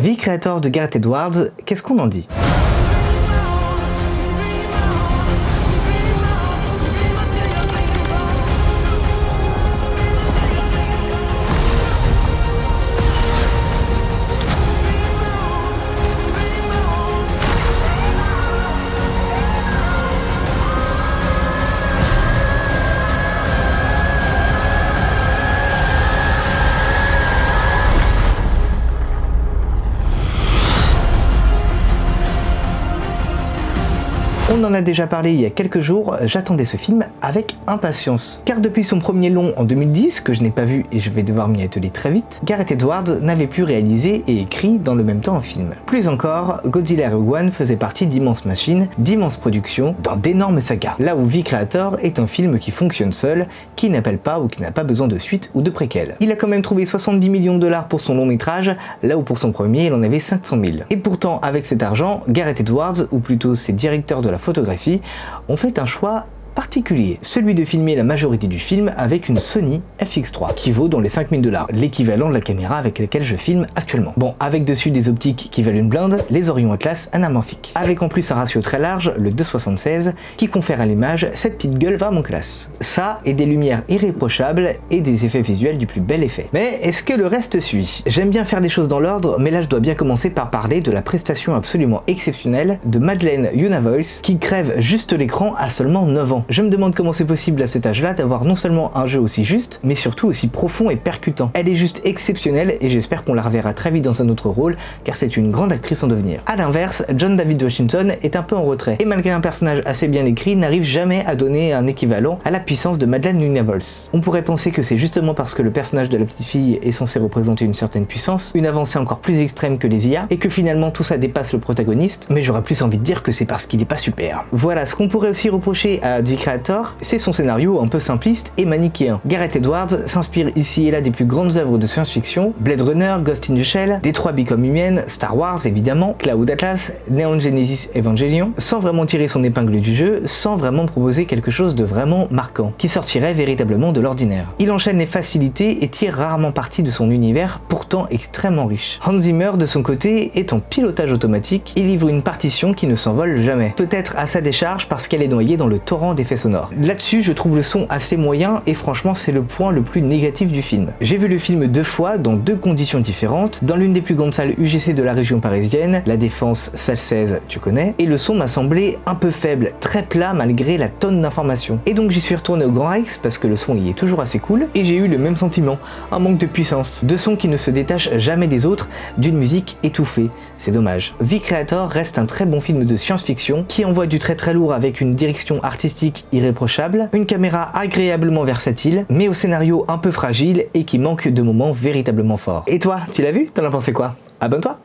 V Creator de Gareth Edwards, qu'est-ce qu'on en dit? On en a déjà parlé il y a quelques jours, j'attendais ce film avec impatience. Car depuis son premier long en 2010, que je n'ai pas vu et je vais devoir m'y atteler très vite, Gareth Edwards n'avait pu réaliser et écrit dans le même temps un film. Plus encore, Godzilla Rogue One faisait partie d'immenses machines, d'immenses productions, dans d'énormes sagas. Là où V Creator est un film qui fonctionne seul, qui n'appelle pas ou qui n'a pas besoin de suite ou de préquel. Il a quand même trouvé 70 millions de dollars pour son long métrage, là où pour son premier il en avait 500 000. Et pourtant avec cet argent, Gareth Edwards, ou plutôt ses directeurs de la photographie, ont fait un choix particulier, celui de filmer la majorité du film avec une Sony FX3 qui vaut dans les 5000 $, l'équivalent de la caméra avec laquelle je filme actuellement. Bon, avec dessus des optiques qui valent une blinde, les Orion Atlas anamorphiques. Avec en plus un ratio très large, le 2,76, qui confère à l'image cette petite gueule vraiment classe. Ça et des lumières irréprochables et des effets visuels du plus bel effet. Mais est-ce que le reste suit? J'aime bien faire les choses dans l'ordre, mais là je dois bien commencer par parler de la prestation absolument exceptionnelle de Madeleine Yuna-Voice qui crève juste l'écran à seulement 9 ans. Je me demande comment c'est possible à cet âge-là d'avoir non seulement un jeu aussi juste, mais surtout aussi profond et percutant. Elle est juste exceptionnelle et j'espère qu'on la reverra très vite dans un autre rôle, car c'est une grande actrice en devenir. A l'inverse, John David Washington est un peu en retrait, et malgré un personnage assez bien écrit, n'arrive jamais à donner un équivalent à la puissance de Madeleine Yuna-Voice. On pourrait penser que c'est justement parce que le personnage de la petite fille est censé représenter une certaine puissance, une avancée encore plus extrême que les IA, et que finalement tout ça dépasse le protagoniste, mais j'aurais plus envie de dire que c'est parce qu'il est pas super. Voilà, ce qu'on pourrait aussi reprocher à V Creator, c'est son scénario un peu simpliste et manichéen. Gareth Edwards s'inspire ici et là des plus grandes œuvres de science-fiction, Blade Runner, Ghost in the Shell, Détroit Become Human, Star Wars évidemment, Cloud Atlas, Neon Genesis Evangelion, sans vraiment tirer son épingle du jeu, sans vraiment proposer quelque chose de vraiment marquant, qui sortirait véritablement de l'ordinaire. Il enchaîne les facilités et tire rarement parti de son univers, pourtant extrêmement riche. Hans Zimmer, de son côté, est en pilotage automatique et livre une partition qui ne s'envole jamais. Peut-être à sa décharge parce qu'elle est noyée dans le torrent d'effets sonores. Là-dessus, je trouve le son assez moyen et franchement, c'est le point le plus négatif du film. J'ai vu le film 2 fois dans 2 conditions différentes, dans l'une des plus grandes salles UGC de la région parisienne, la Défense, salle 16, tu connais, et le son m'a semblé un peu faible, très plat malgré la tonne d'informations. Et donc j'y suis retourné au Grand Rex parce que le son y est toujours assez cool, et j'ai eu le même sentiment, un manque de puissance, de sons qui ne se détachent jamais des autres, d'une musique étouffée. C'est dommage. V Creator reste un très bon film de science-fiction qui envoie du très lourd avec une direction artistique irréprochable, une caméra agréablement versatile, mais au scénario un peu fragile et qui manque de moments véritablement forts. Et toi, tu l'as vu? T'en as pensé quoi? Abonne-toi!